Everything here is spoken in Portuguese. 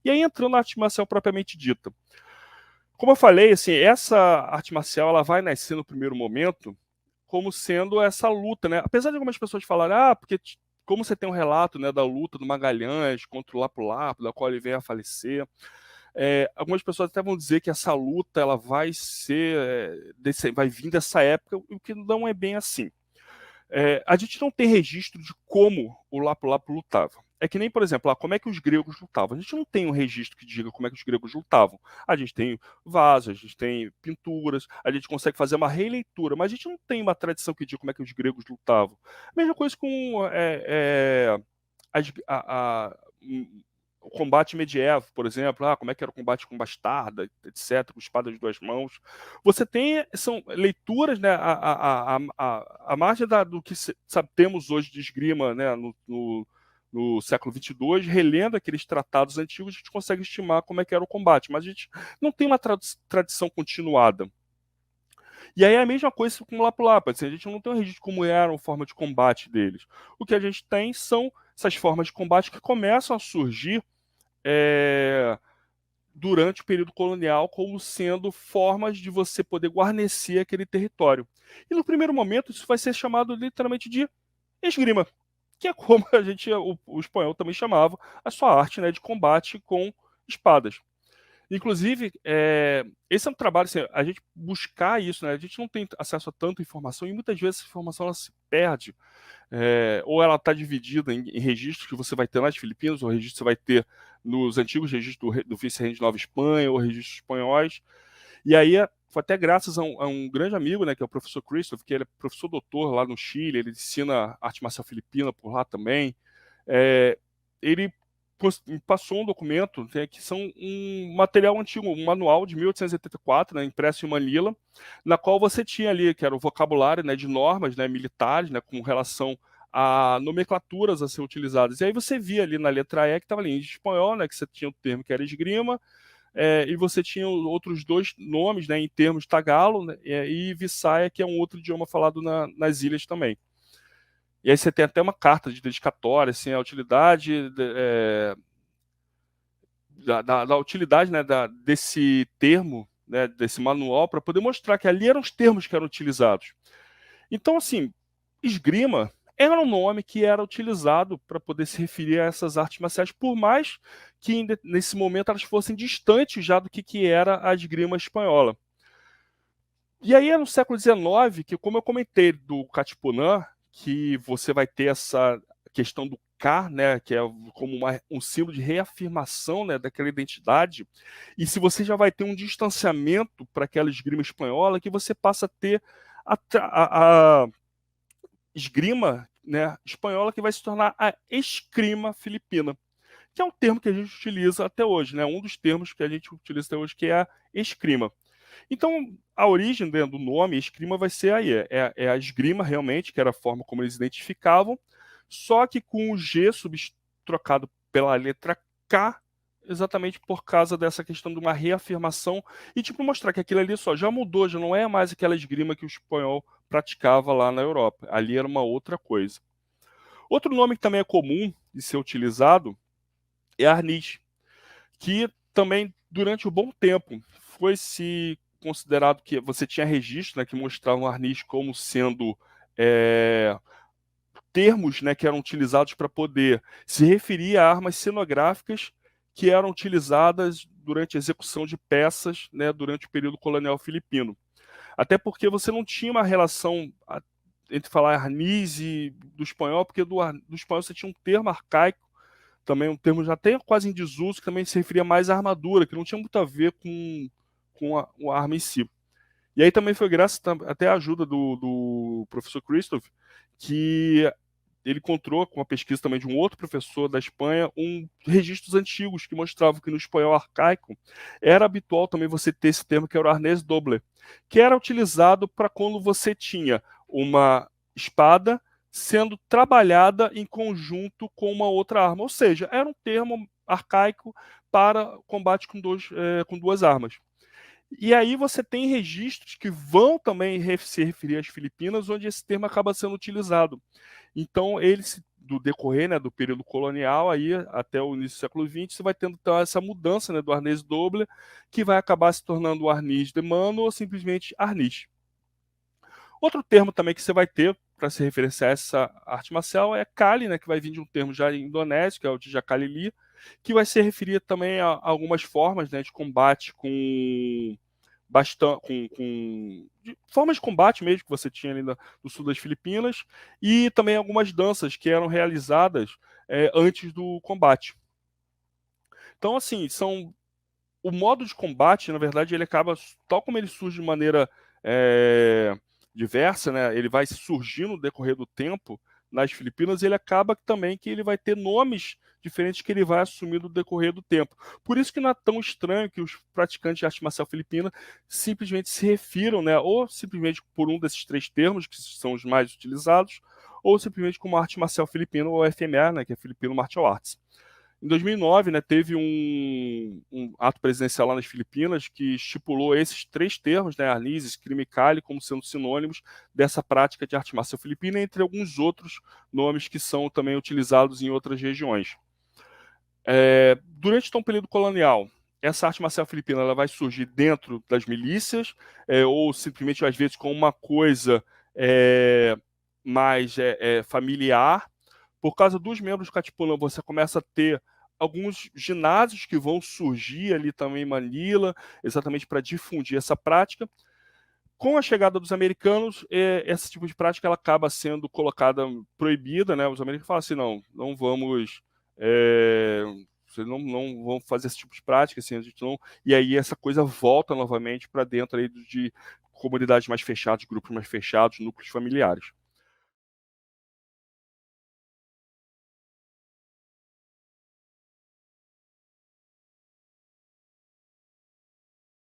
E aí entrando na arte marcial propriamente dita. Como eu falei, assim, essa arte marcial ela vai nascer no primeiro momento como sendo essa luta, né? Apesar de algumas pessoas falarem, porque como você tem um relato, né, da luta do Magalhães contra o Lapu-Lapu, da qual ele veio a falecer, algumas pessoas até vão dizer que essa luta ela vai ser, vai vir dessa época, o que não é bem assim. A gente não tem registro de como o Lapu-Lapu lutava. É que nem, por exemplo, como é que os gregos lutavam. A gente não tem um registro que diga como é que os gregos lutavam. A gente tem vasos, a gente tem pinturas, a gente consegue fazer uma releitura, mas a gente não tem uma tradição que diga como é que os gregos lutavam. Mesma coisa com o combate medieval, por exemplo, como é que era o combate com bastarda, etc., com espada de duas mãos. Você tem, são leituras, né, a margem do que temos hoje de esgrima, né, no século XXII, relendo aqueles tratados antigos, a gente consegue estimar como é que era o combate, mas a gente não tem uma tradição continuada. E aí é a mesma coisa com o Lapu-Lapu, assim, a gente não tem um registro de como era a forma de combate deles. O que a gente tem são essas formas de combate que começam a surgir durante o período colonial como sendo formas de você poder guarnecer aquele território. E no primeiro momento isso vai ser chamado literalmente de esgrima, que é como o espanhol também chamava a sua arte, né, de combate com espadas. Inclusive, esse é um trabalho, assim, a gente buscar isso, né? A gente não tem acesso a tanta informação e muitas vezes essa informação ela se perde, ou ela está dividida em registros que você vai ter nas Filipinas, ou registros que você vai ter nos antigos registros do vice-rei de Nova Espanha, ou registros espanhóis. E aí foi até graças a um grande amigo, né, que é o professor Christoph, que ele é professor doutor lá no Chile, ele ensina arte marcial filipina por lá também. Ele me passou um documento, né, que são um material antigo, um manual de 1884, né, impresso em Manila, na qual você tinha ali, que era o vocabulário, né, de normas, né, militares, né, com relação a nomenclaturas a ser utilizadas. E aí você via ali na letra E que estava ali em espanhol, né, que você tinha o termo que era esgrima, e você tinha outros dois nomes, né, em termos tagalo, né, e Visaya, que é um outro idioma falado nas ilhas também. E aí você tem até uma carta de dedicatória, assim, a utilidade da utilidade, né, desse termo, né, desse manual, para poder mostrar que ali eram os termos que eram utilizados. Então, assim, esgrima era um nome que era utilizado para poder se referir a essas artes marciais, por mais que nesse momento elas fossem distantes já do que era a esgrima espanhola. E aí é no século XIX que, como eu comentei do Katipunan, que você vai ter essa questão do K, né, que é como um símbolo de reafirmação, né, daquela identidade, e se você já vai ter um distanciamento para aquela esgrima espanhola, que você passa a ter a esgrima, né, espanhola, que vai se tornar a escrima filipina, que é um termo que a gente utiliza até hoje, né, um dos termos que a gente utiliza até hoje, que é a escrima. Então, a origem, né, do nome esgrima vai ser aí, é a esgrima realmente, que era a forma como eles identificavam, só que com o G trocado pela letra K, exatamente por causa dessa questão de uma reafirmação e tipo mostrar que aquilo ali só já mudou, já não é mais aquela esgrima que o espanhol praticava lá na Europa. Ali era uma outra coisa. Outro nome que também é comum de ser utilizado é arniz, que também durante um bom tempo foi se considerado que você tinha registro, né, que mostravam o arniz como sendo termos, né, que eram utilizados para poder se referir a armas cenográficas que eram utilizadas durante a execução de peças, né, durante o período colonial filipino. Até porque você não tinha uma relação entre falar arniz e do espanhol, porque do espanhol você tinha um termo arcaico, também um termo já até quase em desuso, que também se referia mais à armadura, que não tinha muito a ver com a arma em si. E aí também foi graças até à ajuda do professor Christoph, que ele encontrou, com a pesquisa também de um outro professor da Espanha, registros antigos que mostravam que no espanhol arcaico era habitual também você ter esse termo que era o arnês doble, que era utilizado para quando você tinha uma espada sendo trabalhada em conjunto com uma outra arma, ou seja, era um termo arcaico para combate com duas armas. E aí você tem registros que vão também se referir às Filipinas, onde esse termo acaba sendo utilizado. Então, do decorrer, né, do período colonial aí até o início do século XX, você vai tendo então, essa mudança, né, do arnês doble, que vai acabar se tornando o arniz de mano ou simplesmente arniz. Outro termo também que você vai ter para se referenciar a essa arte marcial é Kali, né, que vai vir de um termo já indonésio, que é o de Jakalili, que vai se referir também a algumas formas, né, de combate com bastante, formas de combate mesmo que você tinha ali no sul das Filipinas, e também algumas danças que eram realizadas antes do combate. Então, assim, o modo de combate, na verdade, ele acaba, tal como ele surge de maneira diversa, né? Ele vai surgir no decorrer do tempo nas Filipinas, ele acaba também que ele vai ter nomes diferentes que ele vai assumir no decorrer do tempo. Por isso que não é tão estranho que os praticantes de arte marcial filipina simplesmente se refiram, né? Ou simplesmente por um desses três termos, que são os mais utilizados, ou simplesmente como arte marcial filipina, ou FMA, né? Que é Filipino Martial Arts. Em 2009, né, teve um ato presidencial lá nas Filipinas que estipulou esses três termos, né, arnis, esgrima e kali, como sendo sinônimos dessa prática de arte marcial filipina, entre alguns outros nomes que são também utilizados em outras regiões. Durante então, o período colonial, essa arte marcial filipina ela vai surgir dentro das milícias, ou simplesmente, às vezes, com uma coisa mais familiar. Por causa dos membros do Katipunan, você começa a ter alguns ginásios que vão surgir ali também em Manila, exatamente para difundir essa prática. Com a chegada dos americanos, esse tipo de prática ela acaba sendo colocada proibida, né? Os americanos falam assim, não vamos, não vão fazer esse tipo de prática, assim, a gente não. E aí essa coisa volta novamente para dentro aí de comunidades mais fechadas, grupos mais fechados, núcleos familiares.